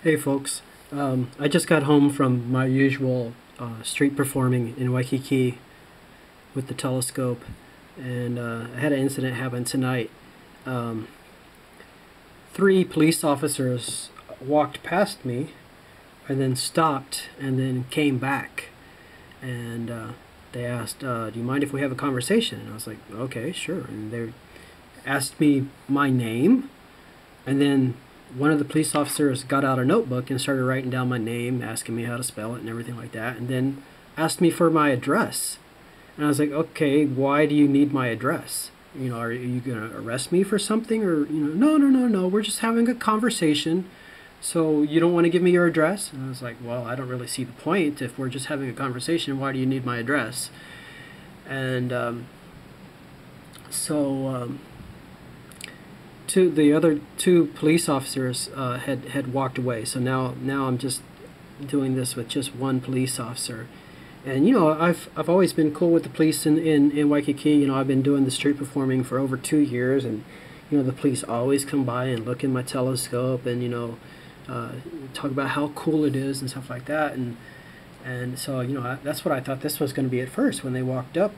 Hey folks, I just got home from my usual street performing in Waikiki with the telescope, and I had an incident happen tonight. Three police officers walked past me and then stopped and then came back, and they asked, do you mind if we have a conversation? And I was like, okay, sure. And they asked me my name, and then one of the police officers got out a notebook and started writing down my name, asking me how to spell it and everything like that, and then asked me for my address. And I was like, okay, why do you need my address? You know, are you going to arrest me for something? Or, you know, no, we're just having a conversation. So you don't want to give me your address? And I was like, well, I don't really see the point. If we're just having a conversation, why do you need my address? And the other two police officers had walked away. So now I'm just doing this with just one police officer. And you know, I've always been cool with the police in Waikiki. You know, I've been doing the street performing for over 2 years, and you know, the police always come by and look in my telescope and, you know, talk about how cool it is and stuff like that. And so, you know, that's what I thought this was going to be at first when they walked up.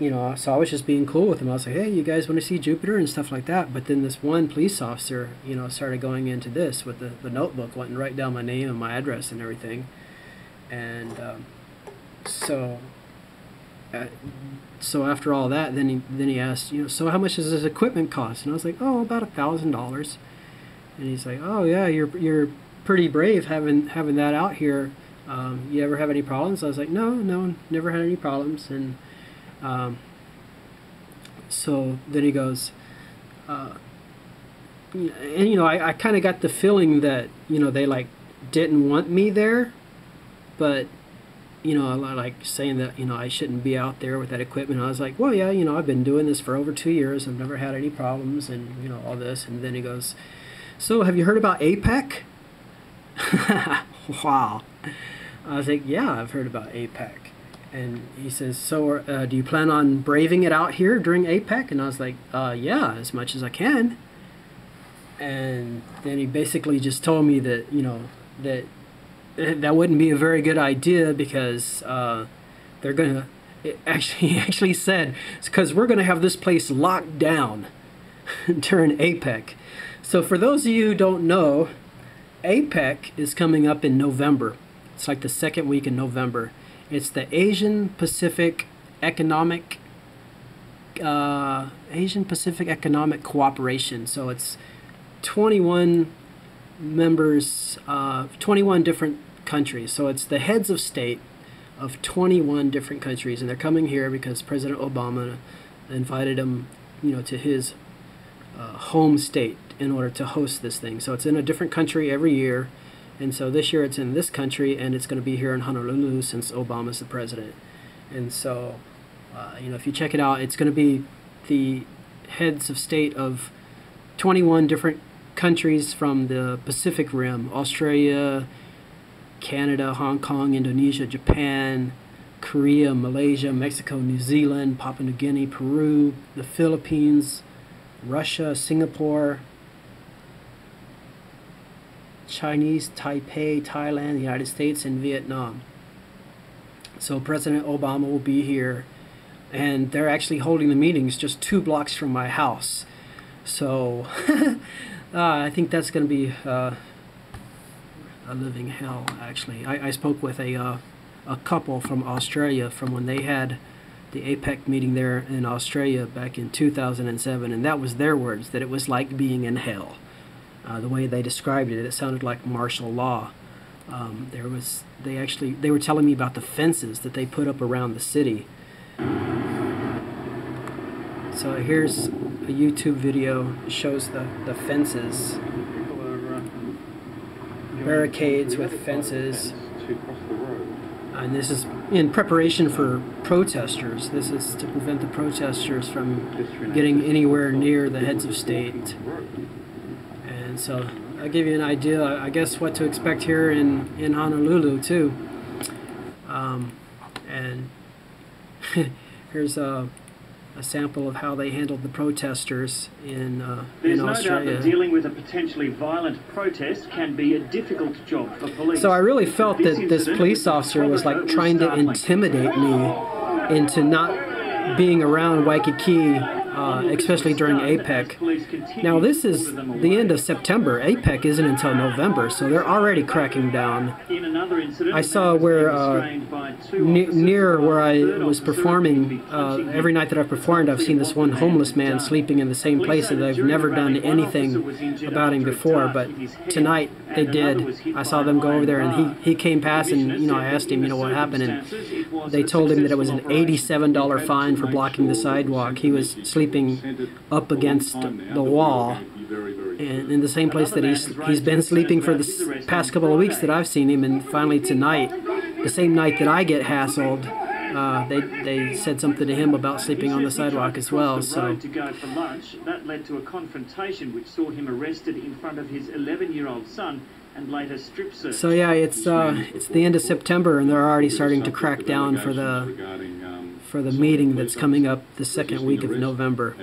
You know, so I was just being cool with them. I was like, hey, you guys want to see Jupiter and stuff like that. But then this one police officer, you know, started going into this with the notebook, wanting to write down my name and my address and everything. And so after all that, then he asked, you know, so how much does this equipment cost? And I was like, oh, about $1,000. And he's like, oh yeah, you're pretty brave having that out here. You ever have any problems? I was like, no, never had any problems. And so then he goes, and you know, I kind of got the feeling that, you know, they like didn't want me there, but you know, like saying that, you know, I shouldn't be out there with that equipment. I was like, well, yeah, you know, I've been doing this for over 2 years. I've never had any problems, and you know, all this. And then he goes, so have you heard about APEC? Wow. I was like, yeah, I've heard about APEC. And he says, so do you plan on braving it out here during APEC? And I was like, yeah, as much as I can. And then he basically just told me that, you know, that wouldn't be a very good idea because they're going to, he actually said, it's because we're going to have this place locked down during APEC. So for those of you who don't know, APEC is coming up in November. It's like the second week in November. It's the Asian Pacific Economic Cooperation. So it's 21 members, 21 different countries. So it's the heads of state of 21 different countries, and they're coming here because President Obama invited them, you know, to his home state in order to host this thing. So it's in a different country every year. And so this year it's in this country, and it's going to be here in Honolulu since Obama's the president. And so, you know, if you check it out, it's going to be the heads of state of 21 different countries from the Pacific Rim: Australia, Canada, Hong Kong, Indonesia, Japan, Korea, Malaysia, Mexico, New Zealand, Papua New Guinea, Peru, the Philippines, Russia, Singapore, Chinese, Taipei, Thailand, the United States, and Vietnam. So President Obama will be here, and they're actually holding the meetings just 2 blocks from my house. So I think that's going to be a living hell, actually. I spoke with a couple from Australia from when they had the APEC meeting there in Australia back in 2007, and that was their words, that it was like being in hell. The way they described it, it sounded like martial law. They were telling me about the fences that they put up around the city. So here's a YouTube video that shows the fences, barricades with fences, and this is in preparation for protesters. This is to prevent the protesters from getting anywhere near the heads of state. And so I'll give you an idea, I guess, what to expect here in Honolulu too. And here's a sample of how they handled the protesters in There's Australia. No doubt that dealing with a potentially violent protest can be a difficult job for police. So I really felt that this police officer was like trying to intimidate me into not being around Waikiki, especially during APEC. Now this is the end of September. APEC isn't until November, so they're already cracking down. I saw where near where I was performing, every night that I've performed, I've seen this one homeless man sleeping in the same place that I've never done anything about him before, but tonight they did. I saw them go over there, and he came past, and I asked him, what happened, and they told him that it was an $87 fine for blocking the sidewalk. He was sleeping up against the wall, and in the same place that he's been sleeping for the past couple of weeks that I've seen him. And finally tonight, the same night that I get hassled, they said something to him about sleeping on the sidewalk as well. So to go for lunch, that led to a confrontation which saw him arrested in front of his 11-year-old son and later strip searched. So yeah, it's the end of September, and they're already starting to crack down for the meeting that's coming up the second week of November.